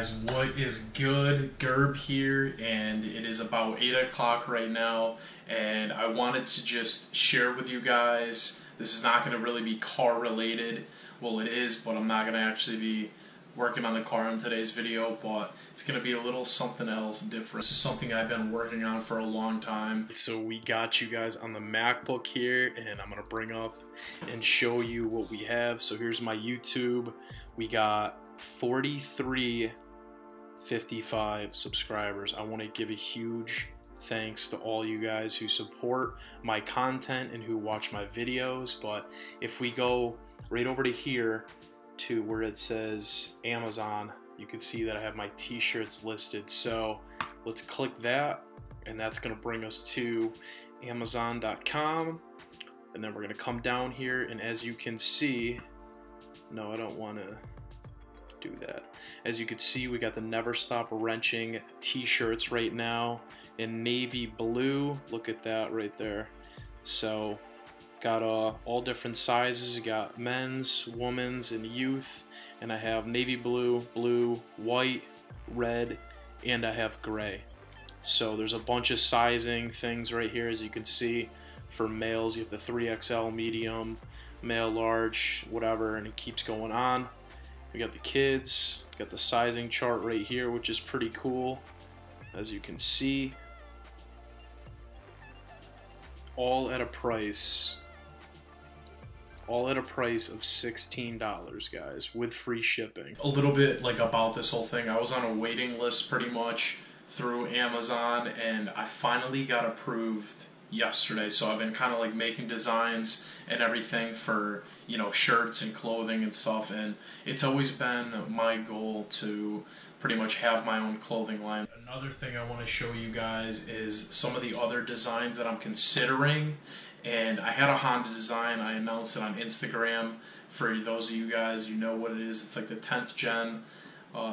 guys, what is good? Gerb here, and it is about 8 o'clock right now, and I wanted to just share with you guys. This is not going to really be car related. Well, it is, but I'm not going to actually be working on the car in today's video, but it's going to be a little something else different. This is something I've been working on for a long time. So we got you guys on the MacBook here, and I'm going to bring up and show you what we have. So here's my YouTube. We got 4355 subscribers. I want to give a huge thanks to all you guys who support my content and who watch my videos. But if we go right over to here to where it says Amazon, you can see that I have my t-shirts listed. So let's click that, and that's going to bring us to Amazon.com, and then we're going to come down here, and as you can see, no, I don't want to do that. As you can see, we got the Never Stop Wrenching t-shirts right now in navy blue. Look at that right there. So got all different sizes. You got men's, women's, and youth, and I have navy blue, blue, white, red, and I have gray. So there's a bunch of sizing things right here. As you can see, for males you have the 3XL, medium, male, large, whatever, and it keeps going on. We got the kids, got the sizing chart right here, which is pretty cool. As you can see, all at a price of $16, guys, with free shipping. A little bit like about this whole thing, I was on a waiting list pretty much through Amazon, and I finally got approved yesterday. So I've been kind of like making designs and everything for, you know, shirts and clothing and stuff, and it's always been my goal to pretty much have my own clothing line. Another thing I want to show you guys is some of the other designs that I'm considering. And I had a Honda design. I announced it on Instagram. For those of you guys, you know what it is. It's like the 10th gen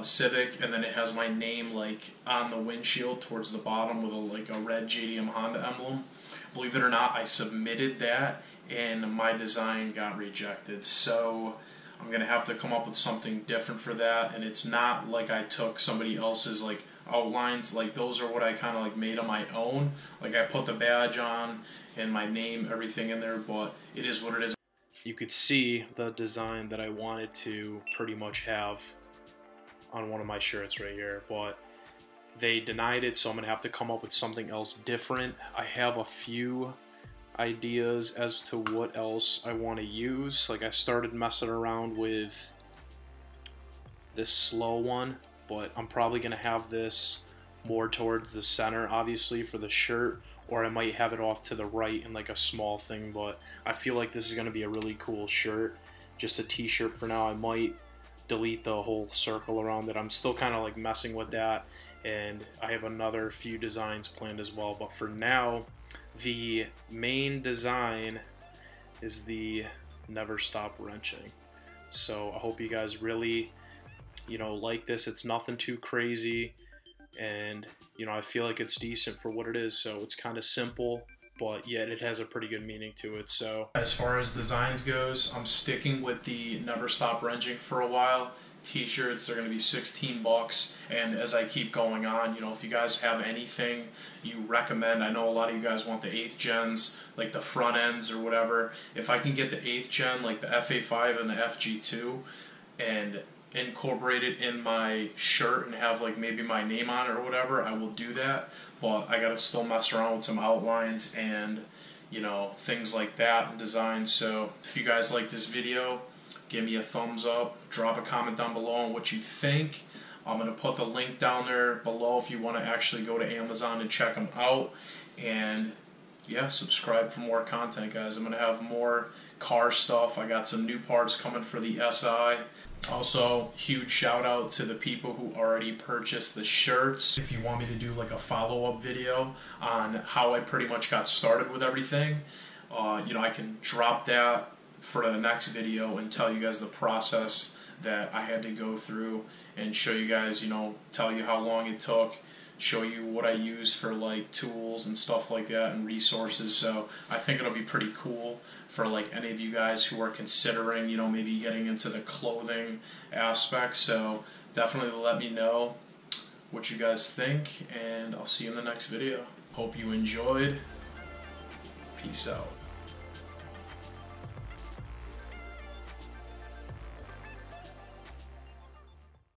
Civic, and then it has my name like on the windshield towards the bottom with a red JDM Honda emblem. Believe it or not, I submitted that, and my design got rejected. So I'm gonna have to come up with something different for that. And it's not like I took somebody else's like outlines. Like, those are what I kind of like made on my own. Like, I put the badge on and my name, everything in there, but it is what it is. You could see the design that I wanted to pretty much have on one of my shirts right here, but they denied it, so I'm gonna have to come up with something else different. I have a few ideas as to what else I want to use. Like, I started messing around with this slow one, but I'm probably gonna have this more towards the center, obviously, for the shirt, or I might have it off to the right in like a small thing. But I feel like this is gonna be a really cool shirt, just a t-shirt for now. I might delete the whole circle around it. I'm still kind of like messing with that, and I have another few designs planned as well. But for now, the main design is the Never Stop Wrenching. So I hope you guys really, you know, like this. It's nothing too crazy, and you know, I feel like it's decent for what it is. So it's kind of simple, but yet it has a pretty good meaning to it. So as far as designs goes, I'm sticking with the Never Stop Wrenching for a while. T-shirts are going to be 16 bucks, and as I keep going on, you know, if you guys have anything you recommend, I know a lot of you guys want the 8th gens, like the front ends or whatever. If I can get the 8th gen, like the FA5 and the FG2, and incorporate it in my shirt and have like maybe my name on it or whatever, I will do that. But I gotta still mess around with some outlines and, you know, things like that and design. So if you guys like this video, give me a thumbs up, drop a comment down below on what you think. I'm gonna put the link down there below if you want to actually go to Amazon and check them out. And yeah, subscribe for more content, guys. I'm gonna have more car stuff. I got some new parts coming for the SI. Also, huge shout out to the people who already purchased the shirts. If you want me to do like a follow-up video on how I pretty much got started with everything, you know, I can drop that for the next video and tell you guys the process that I had to go through and show you guys, you know, tell you how long it took, show you what I use for like tools and stuff like that and resources. So I think it'll be pretty cool for like any of you guys who are considering, you know, maybe getting into the clothing aspect. So definitely let me know what you guys think, and I'll see you in the next video. Hope you enjoyed. Peace out.